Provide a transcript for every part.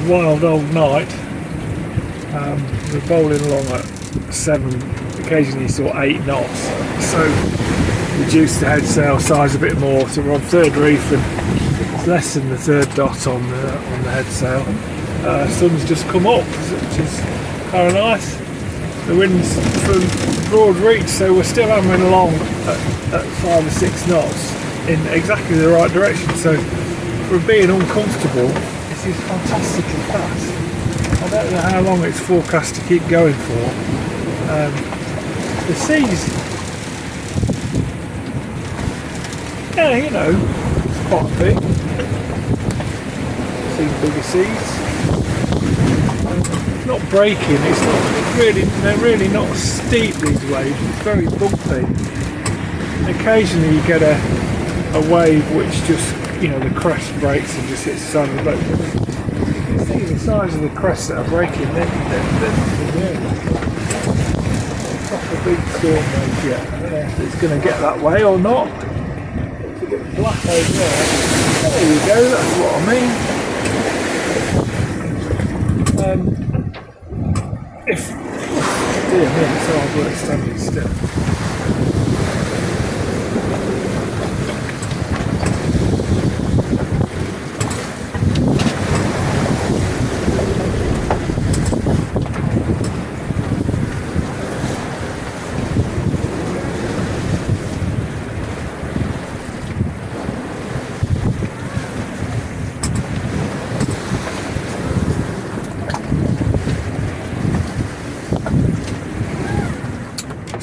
wild old night. We're bowling along at 7, occasionally saw 8 knots, so reduced the head sail size a bit more, so we're on third reef and it's less than the third dot on the head sail. Sun's just come up, which is kind of nice. The wind's from broad reach, so we're still hammering along at 5 or 6 knots in exactly the right direction, so for being uncomfortable, this is fantastically fast. I don't know how long it's forecast to keep going for. The seas, yeah, you know, it's quite big. Seen bigger seas. It's not breaking. They're really not steep, these waves. It's very bumpy. And occasionally you get a wave which just, you know, the crest breaks and just hits the side of the boat. You can see the size of the crests that are breaking. They're proper big storm wave yet. I don't know if it's going to get that way or not. It's a bit black over there. There you go. That's what I mean. Dear me, it's hard work standing still.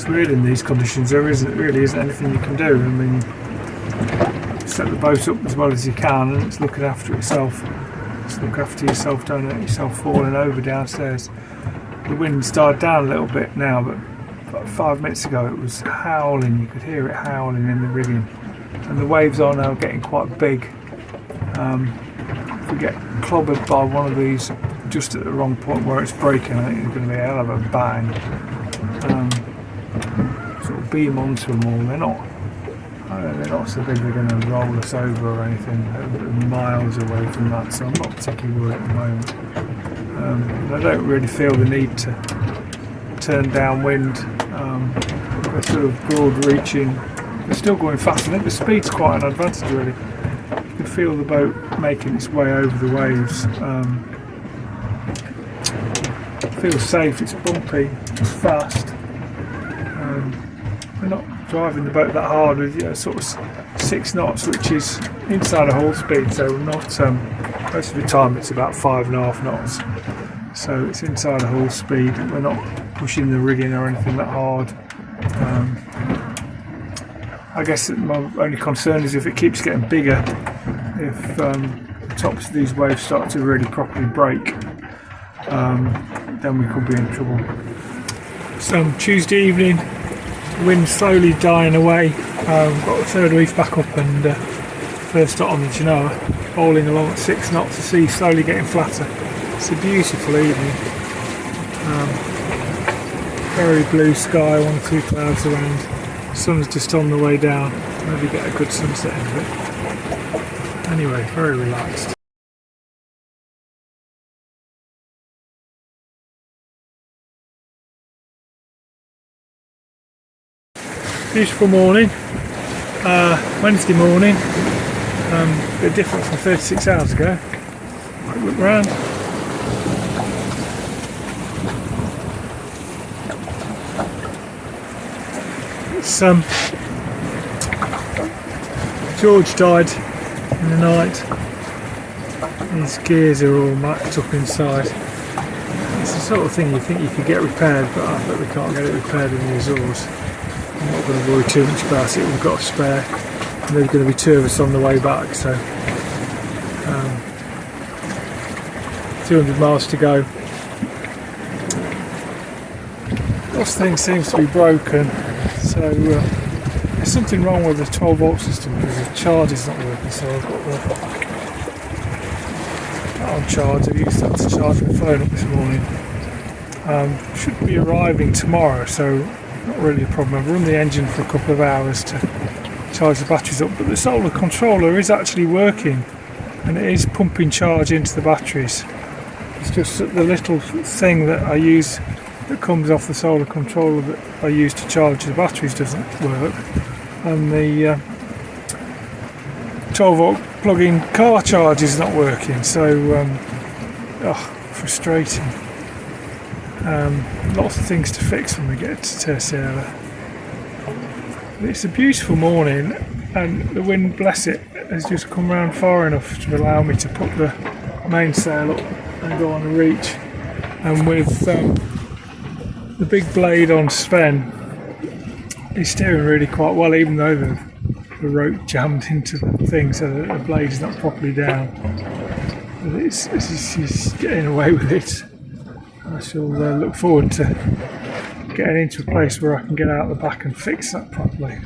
Weird in these conditions. There really isn't anything you can do. I mean, set the boat up as well as you can, and it's looking after itself. Just look after yourself, don't let yourself falling over downstairs. The wind's died down a little bit now, but about 5 minutes ago it was howling. You could hear it howling in the rigging, and the waves are now getting quite big. If we get clobbered by one of these just at the wrong point where it's breaking, I think it's going to be a hell of a bang. Sort of beam onto them all. They're not so big they're going to roll us over or anything. They're miles away from that, so I'm not particularly worried at the moment. I don't really feel the need to turn downwind. They're sort of broad reaching. They're still going fast. I think the speed's quite an advantage really. You can feel the boat making its way over the waves. It feels safe, it's bumpy, it's fast. We're not driving the boat that hard with, you know, sort of 6 knots, which is inside a hull speed, so we're not, most of the time it's about 5.5 knots, so it's inside a hull speed. We're not pushing the rigging or anything that hard. I guess my only concern is if it keeps getting bigger, if the tops of these waves start to really properly break, then we could be in trouble. So Tuesday evening, wind slowly dying away. Got the third reef back up and first dot on the Genoa, bowling along at 6 knots, the sea slowly getting flatter. It's a beautiful evening. Very blue sky, 1 or 2 clouds around. Sun's just on the way down. Maybe get a good sunset in of it. Anyway, very relaxed. Beautiful morning, Wednesday morning, a bit different from 36 hours ago. Quick look round. It's, George died in the night. His gears are all macked up inside. It's the sort of thing you think you could get repaired, but I bet we can't get it repaired in the Azores. I'm not going to worry too much about it. We've got a spare, and there's going to be 2 of us on the way back, so 200 miles to go. This thing seems to be broken, so there's something wrong with the 12 volt system because the charge is not working, so I've got that on charge. I've used that to charge my phone up this morning. Should be arriving tomorrow, so not really a problem. I've run the engine for a couple of hours to charge the batteries up, but the solar controller is actually working and it is pumping charge into the batteries. It's just the little thing that I use that comes off the solar controller that I use to charge the batteries doesn't work, and the 12 volt plug-in car charge is not working, so frustrating. Lots of things to fix when we get to Terciera. It's a beautiful morning, and the wind, bless it, has just come round far enough to allow me to put the mainsail up and go on a reach. And with the big blade on Sven, he's steering really quite well, even though the rope jammed into the thing, so that the blade's not properly down. But he's getting away with it. I shall look forward to getting into a place where I can get out the back and fix that properly.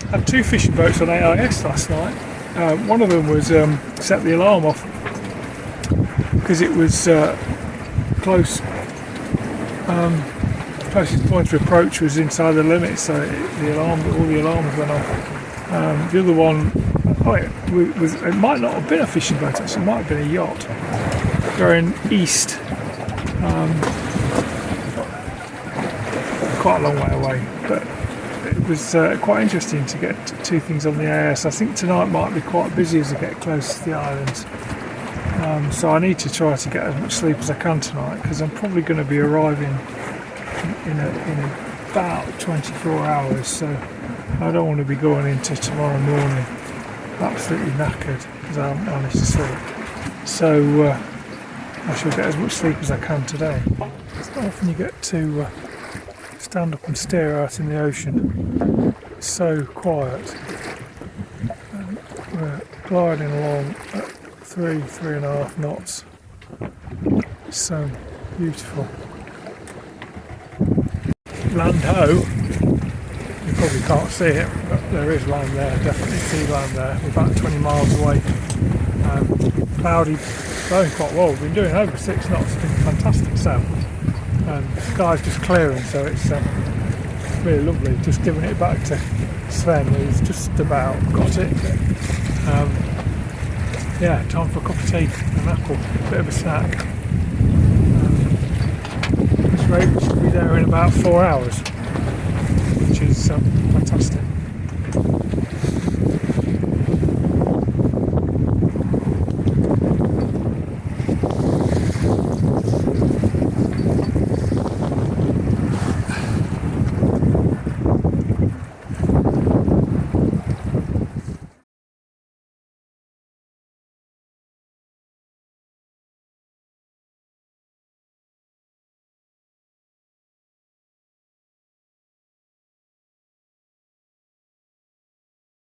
I had 2 fishing boats on AIS last night. One of them was set the alarm off because it was close. Closest point of approach was inside the limit, so all the alarms went off. The other one, it might not have been a fishing boat, actually, it might have been a yacht going east, quite a long way away, but it was quite interesting to get 2 things on the AIS. I think tonight might be quite busy as I get close to the islands, so I need to try to get as much sleep as I can tonight, because I'm probably going to be arriving in about 24 hours, so I don't want to be going into tomorrow morning absolutely knackered because I haven't managed to sleep. So I shall get as much sleep as I can today. It's not often you get to stand up and stare out in the ocean. It's so quiet. And we're gliding along at 3.5 knots. It's so beautiful. Land ho, you probably can't see it, but there is land there, definitely see land there. We're about 20 miles away. Cloudy, blowing quite well. We've been doing over 6 knots, it's been a fantastic sail. The sky's just clearing, so it's really lovely. Just giving it back to Sven, who's just about got it. Yeah, time for a cup of tea, an apple, a bit of a snack. Rate should be there in about 4 hours, which is fantastic.